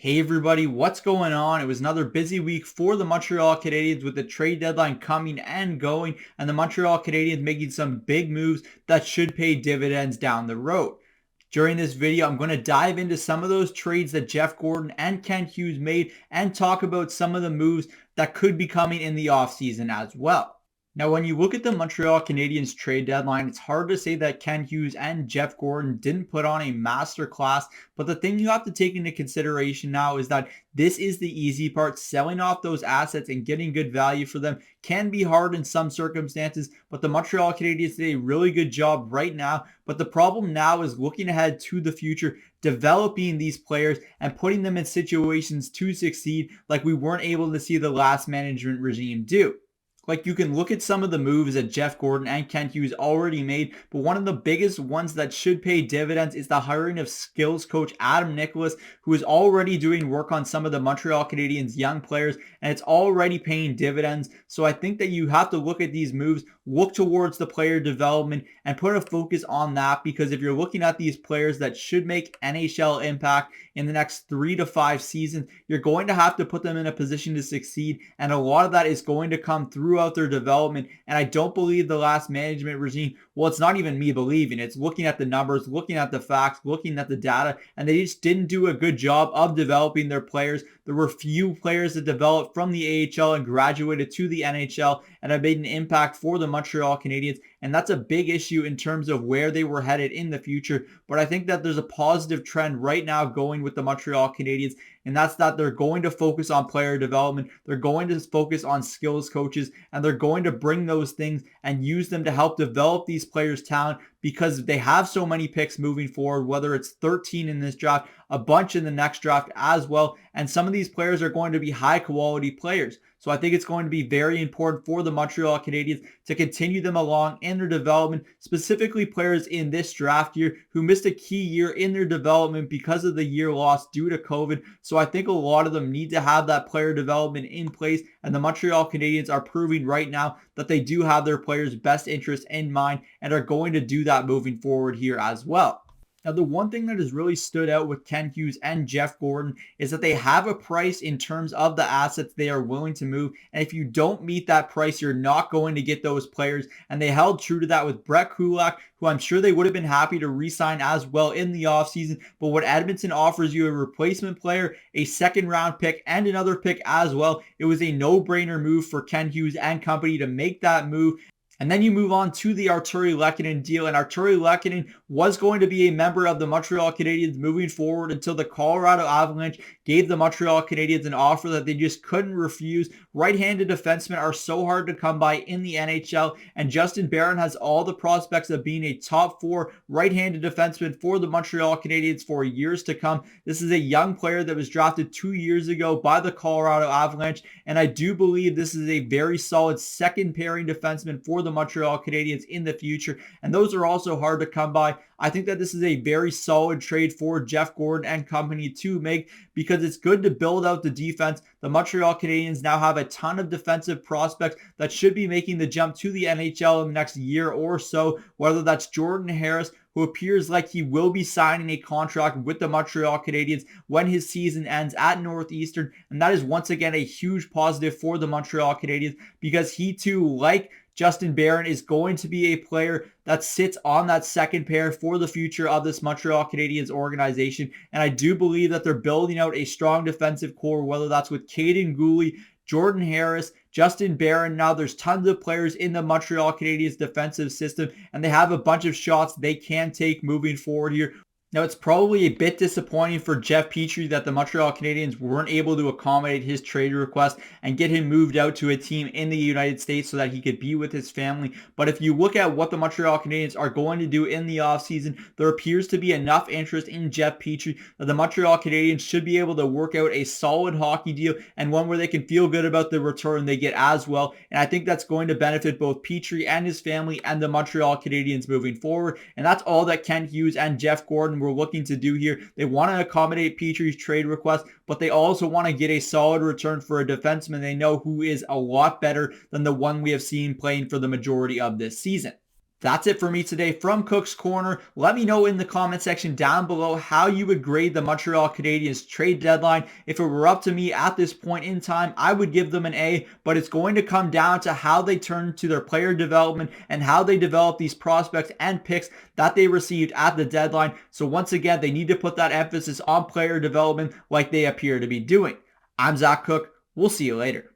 Hey everybody, what's going on? It was another busy week for the Montreal Canadiens with the trade deadline coming and going, and the Montreal Canadiens making some big moves that should pay dividends down the road. During this video, I'm going to dive into some of those trades that Jeff Gordon and Kent Hughes made and talk about some of the moves that could be coming in the offseason as well. Now, when you look at the Montreal Canadiens trade deadline, it's hard to say that Ken Hughes and Jeff Gordon didn't put on a master class. But the thing you have to take into consideration now is that this is the easy part. Selling off those assets and getting good value for them can be hard in some circumstances, but the Montreal Canadiens did a really good job right now. But the problem now is looking ahead to the future, developing these players and putting them in situations to succeed like we weren't able to see the last management regime do. Like, you can look at some of the moves that Jeff Gordon and Kent Hughes already made, but one of the biggest ones that should pay dividends is the hiring of skills coach Adam Nicholas, who is already doing work on some of the Montreal Canadiens young players, and it's already paying dividends. So I think that you have to look at these moves, look towards the player development, and put a focus on that, because if you're looking at these players that should make NHL impact in the next 3 to 5 seasons, you're going to have to put them in a position to succeed, and a lot of that is going to come throughout their development. And I don't believe the last management regime, well, it's not even me believing, it's looking at the numbers, looking at the facts, looking at the data, and they just didn't do a good job of developing their players. There were few players that developed from the AHL and graduated to the NHL and have made an impact for the Montreal Canadiens. And that's a big issue in terms of where they were headed in the future. But I think that there's a positive trend right now going with the Montreal Canadiens, and that's that they're going to focus on player development. They're going to focus on skills coaches, and they're going to bring those things and use them to help develop these players' talent, because they have so many picks moving forward, whether it's 13 in this draft, a bunch in the next draft as well. And some of these players are going to be high quality players. So I think it's going to be very important for the Montreal Canadiens to continue them along in their development, specifically players in this draft year who missed a key year in their development because of the year lost due to COVID. So I think a lot of them need to have that player development in place, and the Montreal Canadiens are proving right now that they do have their players' best interest in mind and are going to do that moving forward here as well. Now, the one thing that has really stood out with Ken Hughes and Jeff Gordon is that they have a price in terms of the assets they are willing to move. And if you don't meet that price, you're not going to get those players. And they held true to that with Brett Kulak, who I'm sure they would have been happy to re-sign as well in the offseason. But when Edmonton offers you a replacement player, a second round pick, and another pick as well, it was a no-brainer move for Ken Hughes and company to make that move. And then you move on to the Arturi Lekken deal, and Arturi Lekken was going to be a member of the Montreal Canadiens moving forward until the Colorado Avalanche gave the Montreal Canadiens an offer that they just couldn't refuse. Right-handed defensemen are so hard to come by in the NHL, and Justin Barron has all the prospects of being a top 4 right-handed defenseman for the Montreal Canadiens for years to come. This is a young player that was drafted 2 years ago by the Colorado Avalanche, and I do believe this is a very solid second pairing defenseman for the Montreal Canadiens in the future, and those are also hard to come by. I think that this is a very solid trade for Jeff Gordon and company to make, because it's good to build out the defense. The Montreal Canadiens now have a ton of defensive prospects that should be making the jump to the NHL in the next year or so, whether that's Jordan Harris, who appears like he will be signing a contract with the Montreal Canadiens when his season ends at Northeastern. And that is once again a huge positive for the Montreal Canadiens, because he too, like Justin Barron, is going to be a player that sits on that second pair for the future of this Montreal Canadiens organization. And I do believe that they're building out a strong defensive core, whether that's with Caden Gooley, Jordan Harris, Justin Barron. Now there's tons of players in the Montreal Canadiens defensive system, and they have a bunch of shots they can take moving forward here. Now, it's probably a bit disappointing for Jeff Petrie that the Montreal Canadiens weren't able to accommodate his trade request and get him moved out to a team in the United States so that he could be with his family. But if you look at what the Montreal Canadiens are going to do in the offseason, there appears to be enough interest in Jeff Petrie that the Montreal Canadiens should be able to work out a solid hockey deal, and one where they can feel good about the return they get as well. And I think that's going to benefit both Petrie and his family and the Montreal Canadiens moving forward. And that's all that Ken Hughes and Jeff Gordon were looking to do here. They want to accommodate Petrie's trade request, but they also want to get a solid return for a defenseman they know who is a lot better than the one we have seen playing for the majority of this season. That's it for me today from Cook's Corner. Let me know in the comment section down below how you would grade the Montreal Canadiens trade deadline. If it were up to me at this point in time, I would give them an A, but it's going to come down to how they turn to their player development and how they develop these prospects and picks that they received at the deadline. So once again, they need to put that emphasis on player development like they appear to be doing. I'm Zach Cook. We'll see you later.